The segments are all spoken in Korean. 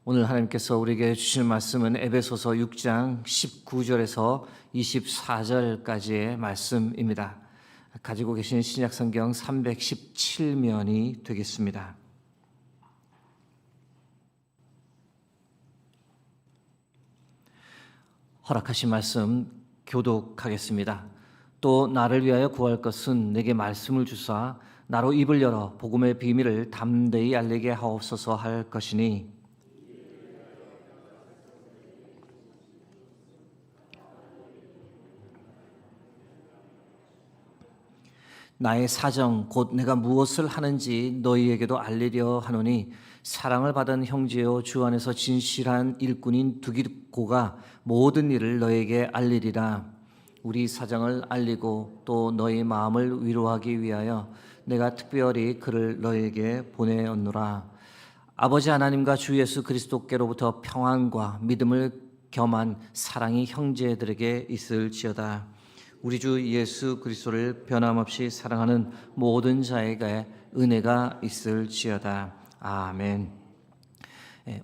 오늘 하나님께서 우리에게 주실 말씀은 에베소서 6장 19절에서 24절까지의 말씀입니다. 가지고 계신 신약성경 317면이 되겠습니다. 허락하신 말씀 교독하겠습니다. 또 나를 위하여 구할 것은 내게 말씀을 주사 나로 입을 열어 복음의 비밀을 담대히 알리게 하옵소서 할 것이니 나의 사정 곧 내가 무엇을 하는지 너희에게도 알리려 하노니 사랑을 받은 형제요 주 안에서 진실한 일꾼인 두기고가 모든 일을 너에게 알리리라. 우리 사정을 알리고 또 너희 마음을 위로하기 위하여 내가 특별히 그를 너에게 보내었노라. 아버지 하나님과 주 예수 그리스도께로부터 평안과 믿음을 겸한 사랑이 형제들에게 있을지어다. 우리 주 예수 그리스도를 변함없이 사랑하는 모든 자에게 은혜가 있을지어다. 아멘.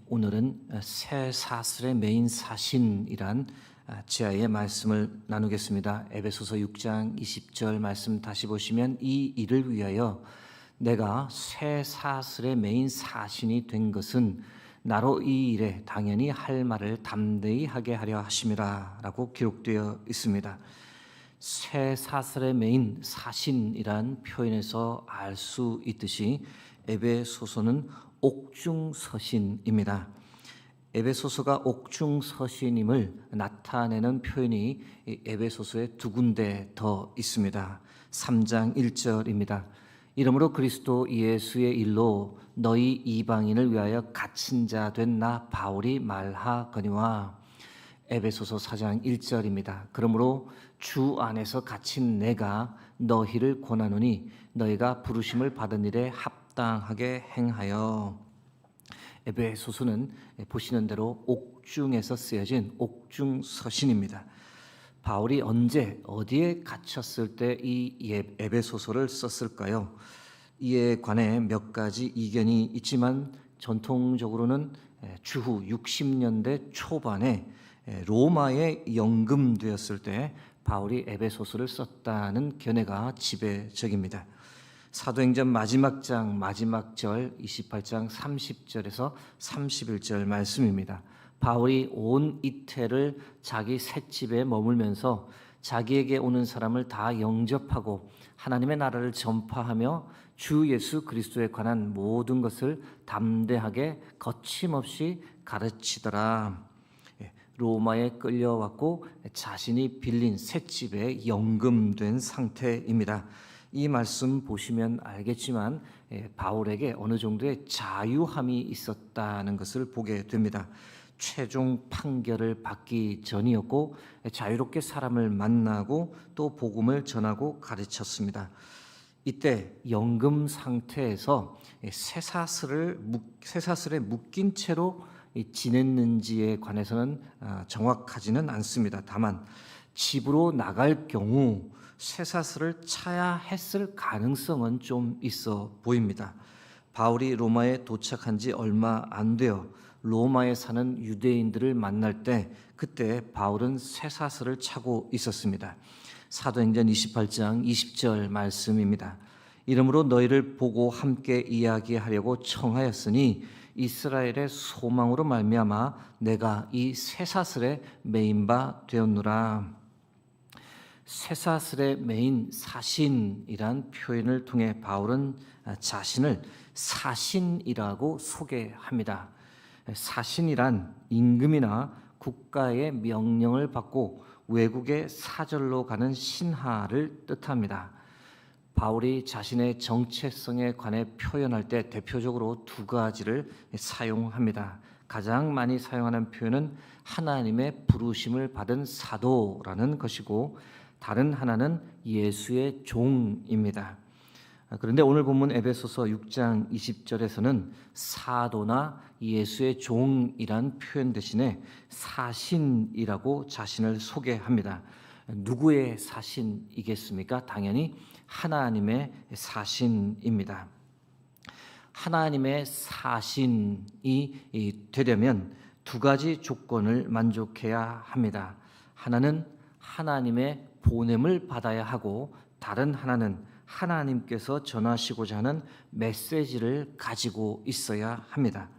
오늘은 새 사슬의 메인 사신이란 지하의 말씀을 나누겠습니다. 에베소서 6장 20절 말씀 다시 보시면 이 일을 위하여 내가 새 사슬의 메인 사신이 된 것은 나로 이 일에 당연히 할 말을 담대히 하게 하려 하심이라 라고 기록되어 있습니다. 새 사슬의 메인 사신이란 표현에서 알 수 있듯이 에베소서는 옥중서신입니다. 에베소서가 옥중서신임을 나타내는 표현이 에베소서에 두 군데 더 있습니다. 3장 1절입니다. 이러므로 그리스도 예수의 일로 너희 이방인을 위하여 갇힌 자 된 나 바울이 말하거니와 에베소서 4장 1절입니다. 그러므로 주 안에서 갇힌 내가 너희를 권하노니 너희가 부르심을 받은 일에 합당하게 행하여. 에베소서는 보시는 대로 옥중에서 쓰여진 옥중서신입니다. 바울이 언제 어디에 갇혔을 때 이 에베소서를 썼을까요? 이에 관해 몇 가지 이견이 있지만 전통적으로는 주후 60년대 초반에 로마에 연금되었을 때 바울이 에베소서를 썼다는 견해가 지배적입니다. 사도행전 마지막 장 마지막 절 28장 30절에서 31절 말씀입니다. 바울이 온 이태를 자기 셋집에 머물면서 자기에게 오는 사람을 다 영접하고 하나님의 나라를 전파하며 주 예수 그리스도에 관한 모든 것을 담대하게 거침없이 가르치더라. 로마에 끌려왔고 자신이 빌린 셋집에 연금된 상태입니다. 이 말씀 보시면 알겠지만 바울에게 어느 정도의 자유함이 있었다는 것을 보게 됩니다. 최종 판결을 받기 전이었고 자유롭게 사람을 만나고 또 복음을 전하고 가르쳤습니다. 이때 연금 상태에서 쇠사슬에 묶인 채로 지냈는지에 관해서는 정확하지는 않습니다. 다만 집으로 나갈 경우 쇠사슬을 차야 했을 가능성은 좀 있어 보입니다. 바울이 로마에 도착한 지 얼마 안 되어 로마에 사는 유대인들을 만날 때 그때 바울은 쇠사슬을 차고 있었습니다. 사도행전 28장 20절 말씀입니다. 이러므로 너희를 보고 함께 이야기하려고 청하였으니 이스라엘의 소망으로 말미암아 내가 이 쇠사슬에 매인 바 되었노라. 쇠사슬의 메인 사신이란 표현을 통해 바울은 자신을 사신이라고 소개합니다. 사신이란 임금이나 국가의 명령을 받고 외국의 사절로 가는 신하를 뜻합니다. 바울이 자신의 정체성에 관해 표현할 때 대표적으로 두 가지를 사용합니다. 가장 많이 사용하는 표현은 하나님의 부르심을 받은 사도라는 것이고 다른 하나는 예수의 종입니다. 그런데 오늘 본문 에베소서 6장 20절에서는 사도나 예수의 종이란 표현 대신에 사신이라고 자신을 소개합니다. 누구의 사신이겠습니까? 당연히 하나님의 사신입니다. 하나님의 사신이 되려면 두 가지 조건을 만족해야 합니다. 하나는 하나님의 보냄을 받아야 하고, 다른 하나는 하나님께서 전하시고자 하는 메시지를 가지고 있어야 합니다.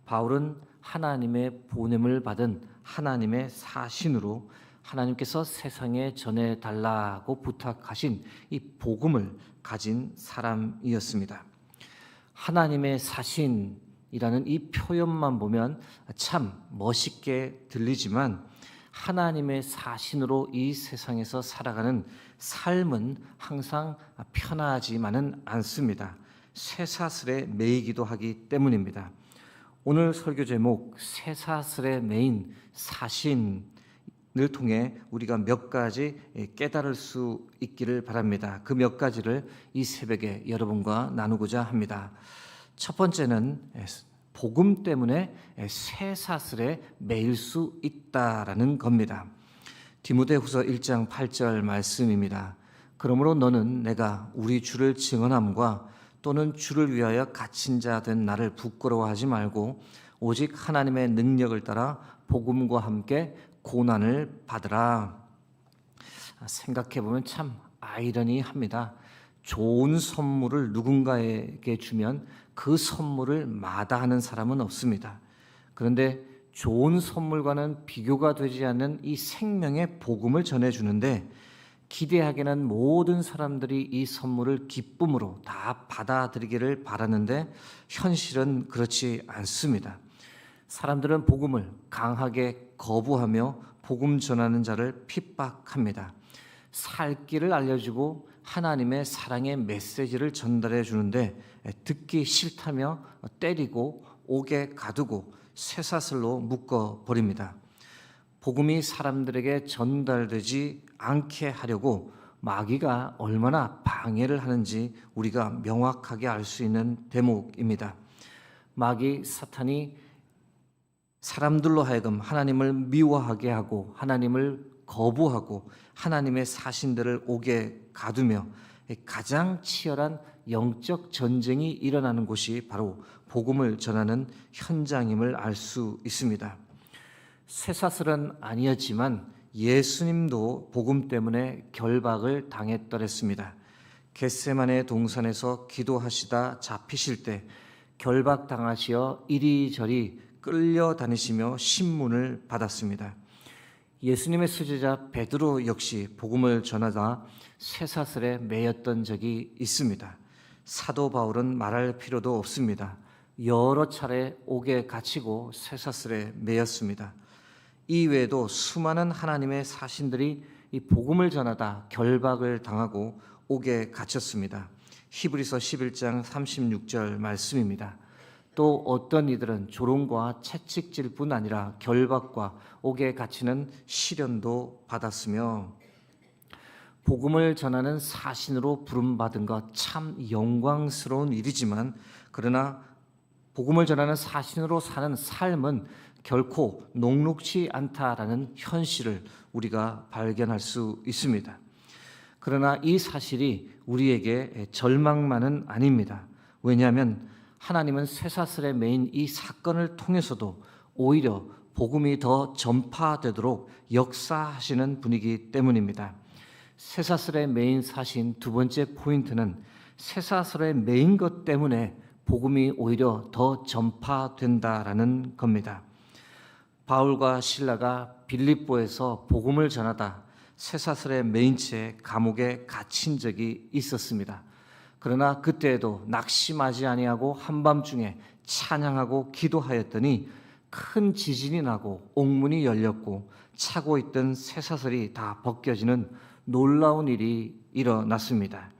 바울은 하나님의 보냄을 받은 하나님의 사신으로 하나님께서 세상에 전해달라고 부탁하신 이 복음을 가진 사람이었습니다. 하나님의 사신이라는 이 표현만 보면 참 멋있게 들리지만, 하나님의 사신으로 이 세상에서 살아가는 삶은 항상 편하지만은 않습니다. 쇠사슬에 매이기도 하기 때문입니다. 오늘 설교 제목 쇠사슬에 매인 사신을 통해 우리가 몇 가지 깨달을 수 있기를 바랍니다. 그 몇 가지를 이 새벽에 여러분과 나누고자 합니다. 첫 번째는 복음 때문에 쇠사슬에 매일 수 있다라는 겁니다. 디모데후서 1장 8절 말씀입니다. 그러므로 너는 내가 우리 주를 증언함과 또는 주를 위하여 갇힌 자 된 나를 부끄러워하지 말고 오직 하나님의 능력을 따라 복음과 함께 고난을 받으라. 생각해 보면 참 아이러니합니다. 좋은 선물을 누군가에게 주면 그 선물을 마다하는 사람은 없습니다. 그런데 좋은 선물과는 비교가 되지 않는 이 생명의 복음을 전해주는데, 기대하기는 모든 사람들이 이 선물을 기쁨으로 다 받아들이기를 바라는데 현실은 그렇지 않습니다. 사람들은 복음을 강하게 거부하며 복음 전하는 자를 핍박합니다. 살 길을 알려주고 하나님의 사랑의 메시지를 전달해 주는데 듣기 싫다며 때리고 옥에 가두고 쇠사슬로 묶어 버립니다. 복음이 사람들에게 전달되지 않게 하려고 마귀가 얼마나 방해를 하는지 우리가 명확하게 알 수 있는 대목입니다. 마귀 사탄이 사람들로 하여금 하나님을 미워하게 하고 하나님을 거부하고 하나님의 사신들을 옥에 가두며 가장 치열한 영적 전쟁이 일어나는 곳이 바로 복음을 전하는 현장임을 알 수 있습니다. 쇠사슬은 아니었지만 예수님도 복음 때문에 결박을 당했더랬습니다. 겟세마네 동산에서 기도하시다 잡히실 때 결박당하시어 이리저리 끌려다니시며 신문을 받았습니다. 예수님의 수제자 베드로 역시 복음을 전하다 쇠사슬에 매였던 적이 있습니다. 사도 바울은 말할 필요도 없습니다. 여러 차례 옥에 갇히고 쇠사슬에 매였습니다. 이외에도 수많은 하나님의 사신들이 이 복음을 전하다 결박을 당하고 옥에 갇혔습니다. 히브리서 11장 36절 말씀입니다. 또 어떤 이들은 조롱과 채찍질 뿐 아니라 결박과 옥에 갇히는 시련도 받았으며, 복음을 전하는 사신으로 부름받은 것 참 영광스러운 일이지만, 그러나 복음을 전하는 사신으로 사는 삶은 결코 녹록지 않다라는 현실을 우리가 발견할 수 있습니다. 그러나 이 사실이 우리에게 절망만은 아닙니다. 왜냐하면 하나님은 쇠사슬에 매인 이 사건을 통해서도 오히려 복음이 더 전파되도록 역사하시는 분이기 때문입니다. 쇠사슬에 매인 사신 두 번째 포인트는 쇠사슬에 매인 것 때문에 복음이 오히려 더 전파된다라는 겁니다. 바울과 실라가 빌립보에서 복음을 전하다 쇠사슬에 매인 채 감옥에 갇힌 적이 있었습니다. 그러나 그때에도 낙심하지 아니하고 한밤중에 찬양하고 기도하였더니 큰 지진이 나고 옥문이 열렸고 차고 있던 쇠사슬이 다 벗겨지는 놀라운 일이 일어났습니다.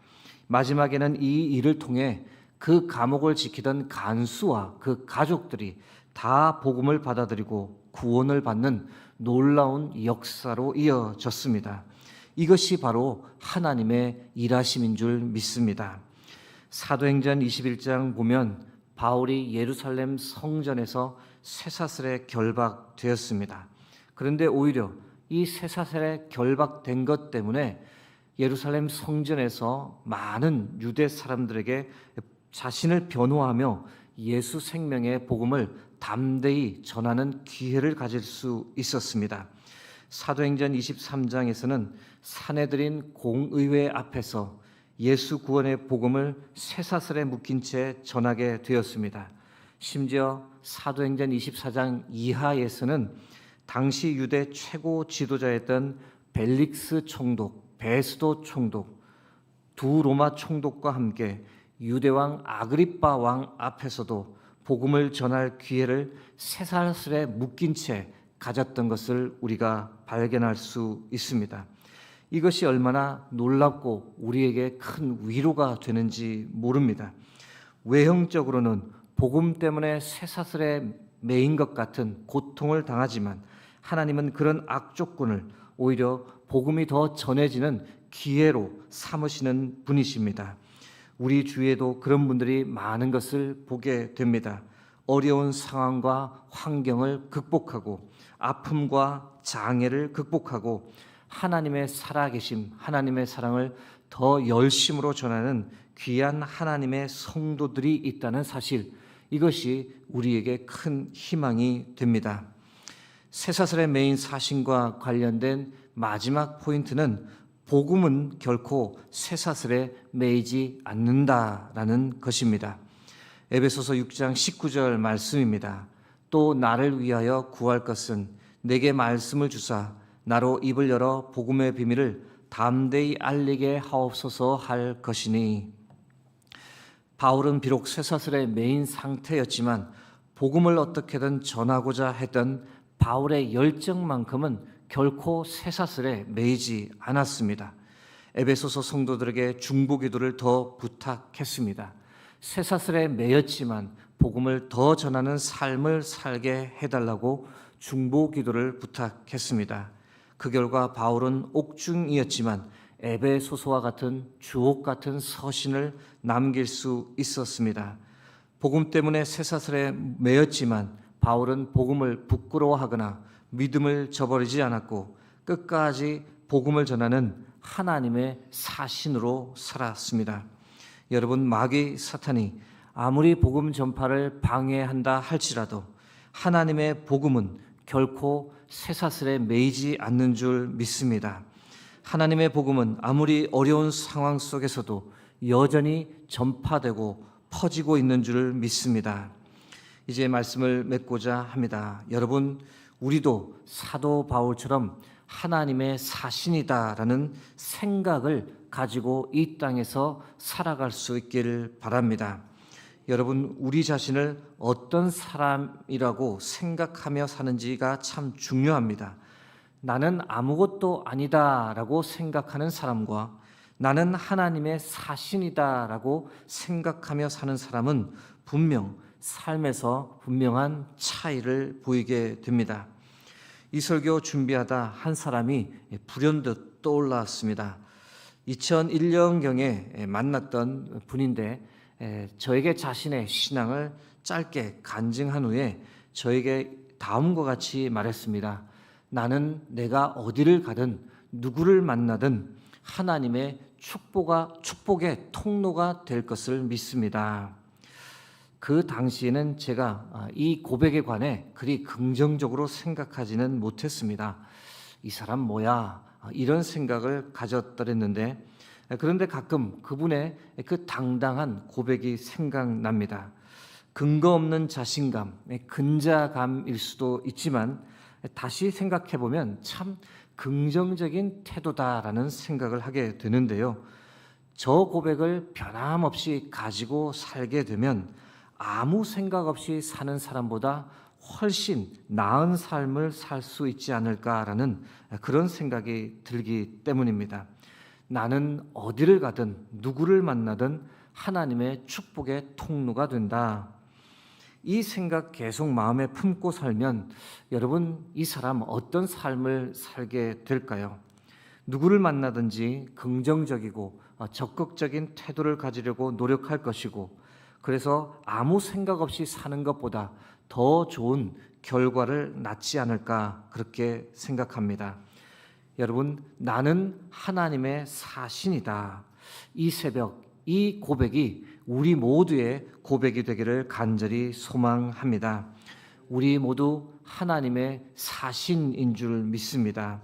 마지막에는 이 일을 통해 그 감옥을 지키던 간수와 그 가족들이 다 복음을 받아들이고 구원을 받는 놀라운 역사로 이어졌습니다. 이것이 바로 하나님의 일하심인 줄 믿습니다. 사도행전 21장 보면 바울이 예루살렘 성전에서 쇠사슬에 결박되었습니다. 그런데 오히려 이 쇠사슬에 결박된 것 때문에 예루살렘 성전에서 많은 유대 사람들에게 자신을 변호하며 예수 생명의 복음을 담대히 전하는 기회를 가질 수 있었습니다. 사도행전 23장에서는 사내들인 공의회 앞에서 예수 구원의 복음을 쇠사슬에 묶인 채 전하게 되었습니다. 심지어 사도행전 24장 이하에서는 당시 유대 최고 지도자였던 벨릭스 총독, 베스도 총독, 두 로마 총독과 함께 유대왕 아그리빠 왕 앞에서도 복음을 전할 기회를 쇠사슬에 묶인 채 가졌던 것을 우리가 발견할 수 있습니다. 이것이 얼마나 놀랍고 우리에게 큰 위로가 되는지 모릅니다. 외형적으로는 복음 때문에 쇠사슬에 매인 것 같은 고통을 당하지만 하나님은 그런 악조건을 오히려 복음이 더 전해지는 기회로 삼으시는 분이십니다. 우리 주위에도 그런 분들이 많은 것을 보게 됩니다. 어려운 상황과 환경을 극복하고 아픔과 장애를 극복하고 하나님의 살아계심, 하나님의 사랑을 더 열심으로 전하는 귀한 하나님의 성도들이 있다는 사실, 이것이 우리에게 큰 희망이 됩니다. 쇠사슬에 매인 사신과 관련된 마지막 포인트는 복음은 결코 쇠사슬에 매이지 않는다라는 것입니다. 에베소서 6장 19절 말씀입니다. 또 나를 위하여 구할 것은 내게 말씀을 주사 나로 입을 열어 복음의 비밀을 담대히 알리게 하옵소서 할 것이니. 바울은 비록 쇠사슬에 매인 상태였지만 복음을 어떻게든 전하고자 했던 바울의 열정만큼은 결코 쇠사슬에 매이지 않았습니다. 에베소서 성도들에게 중보기도를 더 부탁했습니다. 쇠사슬에 매였지만 복음을 더 전하는 삶을 살게 해달라고 중보기도를 부탁했습니다. 그 결과 바울은 옥중이었지만 에베소서와 같은 주옥 같은 서신을 남길 수 있었습니다. 복음 때문에 쇠사슬에 매였지만 바울은 복음을 부끄러워하거나 믿음을 저버리지 않았고 끝까지 복음을 전하는 하나님의 사신으로 살았습니다. 여러분, 마귀 사탄이 아무리 복음 전파를 방해한다 할지라도 하나님의 복음은 결코 쇠사슬에 매이지 않는 줄 믿습니다. 하나님의 복음은 아무리 어려운 상황 속에서도 여전히 전파되고 퍼지고 있는 줄 믿습니다. 이제 말씀을 맺고자 합니다. 여러분, 우리도 사도 바울처럼 하나님의 사신이다라는 생각을 가지고 이 땅에서 살아갈 수 있기를 바랍니다. 여러분, 우리 자신을 어떤 사람이라고 생각하며 사는지가 참 중요합니다. 나는 아무것도 아니다라고 생각하는 사람과 나는 하나님의 사신이다라고 생각하며 사는 사람은 분명 삶에서 분명한 차이를 보이게 됩니다. 이 설교 준비하다 한 사람이 불현듯 떠올랐습니다. 2001년경에 만났던 분인데 저에게 자신의 신앙을 짧게 간증한 후에 저에게 다음과 같이 말했습니다. 나는 내가 어디를 가든 누구를 만나든 하나님의 축복의 통로가 될 것을 믿습니다. 그 당시에는 제가 이 고백에 관해 그리 긍정적으로 생각하지는 못했습니다. 이 사람 뭐야? 이런 생각을 가졌더랬는데, 그런데 가끔 그분의 그 당당한 고백이 생각납니다. 근거 없는 자신감, 근자감일 수도 있지만 다시 생각해보면 참 긍정적인 태도다라는 생각을 하게 되는데요. 저 고백을 변함없이 가지고 살게 되면 아무 생각 없이 사는 사람보다 훨씬 나은 삶을 살 수 있지 않을까라는 그런 생각이 들기 때문입니다. 나는 어디를 가든 누구를 만나든 하나님의 축복의 통로가 된다. 이 생각 계속 마음에 품고 살면 여러분, 이 사람 어떤 삶을 살게 될까요? 누구를 만나든지 긍정적이고 적극적인 태도를 가지려고 노력할 것이고, 그래서 아무 생각 없이 사는 것보다 더 좋은 결과를 낳지 않을까 그렇게 생각합니다. 여러분, 나는 하나님의 사신이다. 이 새벽, 이 고백이 우리 모두의 고백이 되기를 간절히 소망합니다. 우리 모두 하나님의 사신인 줄 믿습니다.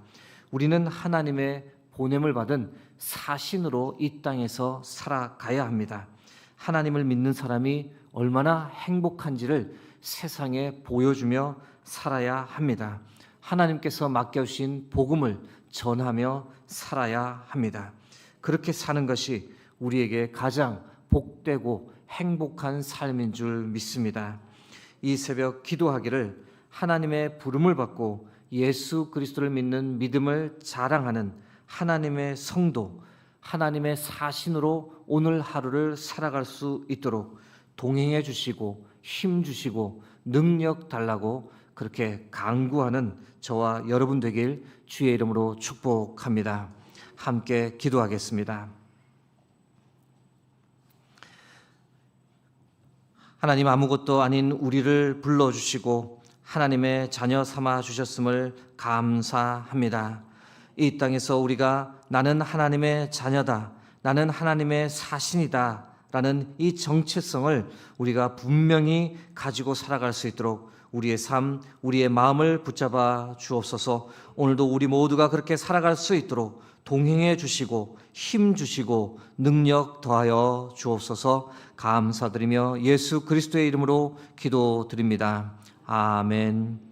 우리는 하나님의 보냄을 받은 사신으로 이 땅에서 살아가야 합니다. 하나님을 믿는 사람이 얼마나 행복한지를 세상에 보여주며 살아야 합니다. 하나님께서 맡겨주신 복음을 전하며 살아야 합니다. 그렇게 사는 것이 우리에게 가장 복되고 행복한 삶인 줄 믿습니다. 이 새벽 기도하기를 하나님의 부름을 받고 예수 그리스도를 믿는 믿음을 자랑하는 하나님의 성도, 하나님의 사신으로 오늘 하루를 살아갈 수 있도록 동행해 주시고 힘 주시고 능력 달라고 그렇게 간구하는 저와 여러분 되길 주의 이름으로 축복합니다. 함께 기도하겠습니다. 하나님, 아무것도 아닌 우리를 불러주시고 하나님의 자녀 삼아 주셨음을 감사합니다. 이 땅에서 우리가 나는 하나님의 자녀다, 나는 하나님의 사신이다 라는 이 정체성을 우리가 분명히 가지고 살아갈 수 있도록 우리의 삶, 우리의 마음을 붙잡아 주옵소서. 오늘도 우리 모두가 그렇게 살아갈 수 있도록 동행해 주시고 힘 주시고 능력 더하여 주옵소서. 감사드리며 예수 그리스도의 이름으로 기도드립니다. 아멘.